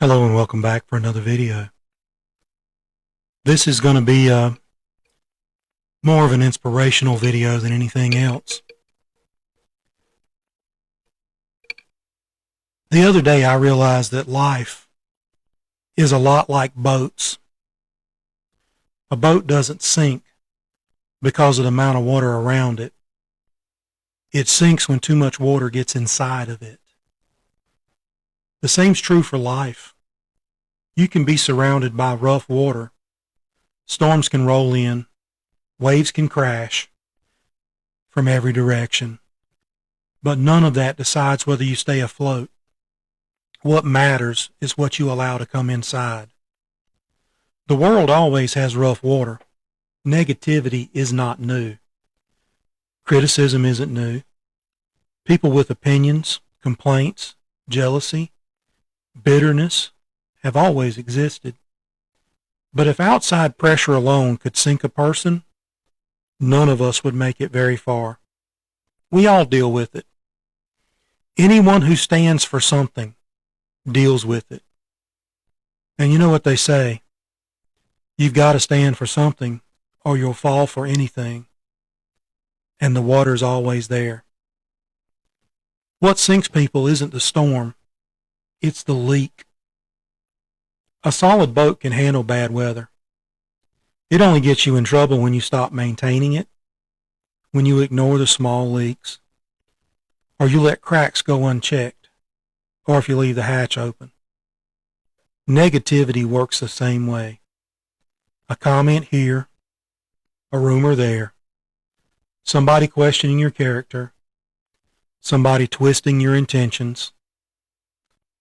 Hello and welcome back for another video. This is going to be more of an inspirational video than anything else. The other day I realized that life is a lot like boats. A boat doesn't sink because of the amount of water around it. It sinks when too much water gets inside of it. The same's true for life. You can be surrounded by rough water. Storms can roll in. Waves can crash from every direction. But none of that decides whether you stay afloat. What matters is what you allow to come inside. The world always has rough water. Negativity is not new. Criticism isn't new. People with opinions, complaints, jealousy, bitterness have always existed. But if outside pressure alone could sink a person, none of us would make it very far. We all deal with it. Anyone who stands for something deals with it. And you know what they say? You've got to stand for something or you'll fall for anything. And the water's always there. What sinks people isn't the storm, it's the leak. A solid boat can handle bad weather. It only gets you in trouble when you stop maintaining it, when you ignore the small leaks, or you let cracks go unchecked, or if you leave the hatch open. Negativity works the same way. A comment here, a rumor there, somebody questioning your character, somebody twisting your intentions,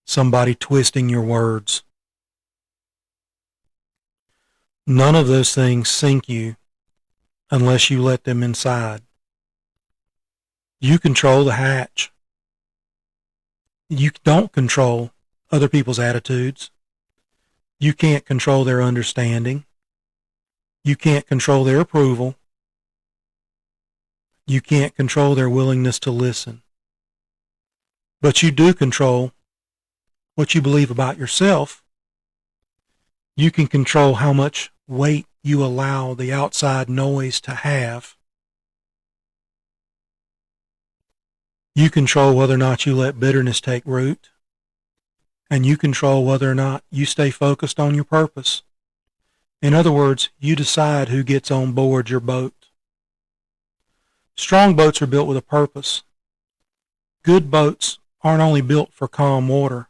somebody twisting your words. None of those things sink you unless you let them inside. You control the hatch. You don't control other people's attitudes. You can't control their understanding. You can't control their approval. You can't control their willingness to listen. But you do control what you believe about yourself. You can control how much weight you allow the outside noise to have. You control whether or not you let bitterness take root. And you control whether or not you stay focused on your purpose. In other words, you decide who gets on board your boat. Strong boats are built with a purpose. Good boats aren't only built for calm water.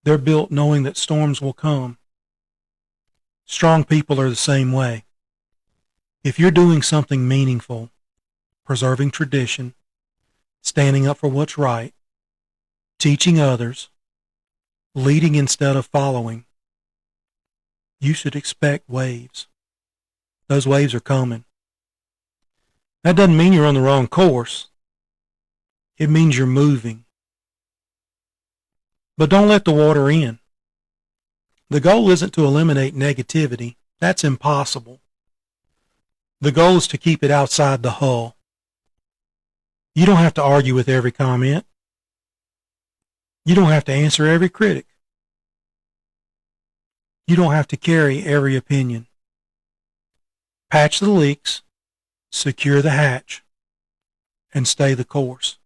They're built knowing that storms will come. Strong people are the same way. If you're doing something meaningful, preserving tradition, standing up for what's right, teaching others, leading instead of following, you should expect waves. Those waves are coming. That doesn't mean you're on the wrong course. It means you're moving. But don't let the water in. The goal isn't to eliminate negativity. That's impossible. The goal is to keep it outside the hull. You don't have to argue with every comment. You don't have to answer every critic. You don't have to carry every opinion. Patch the leaks, secure the hatch, and stay the course.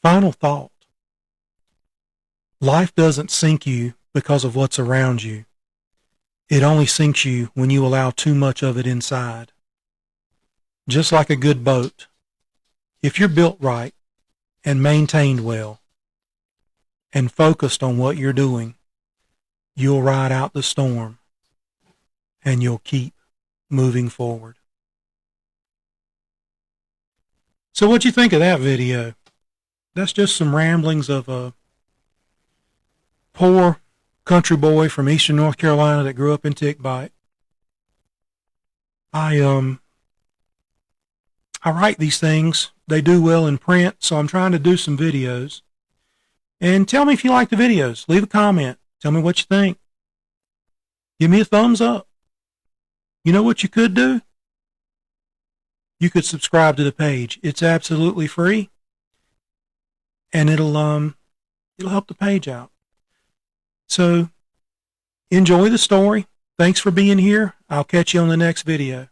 Final thought. Life doesn't sink you because of what's around you. It only sinks you when you allow too much of it inside. Just like a good boat, if you're built right and maintained well and focused on what you're doing, you'll ride out the storm and you'll keep moving forward. So what'd you think of that video? That's just some ramblings of a poor country boy from eastern North Carolina that grew up in Tick Bight. I write these things. They do well in print, so I'm trying to do some videos. And tell me if you like the videos. Leave a comment. Tell me what you think. Give me a thumbs up. You know what you could do? You could subscribe to the page. It's absolutely free. And it'll It'll help the page out. So enjoy the story. Thanks for being here. I'll catch you on the next video.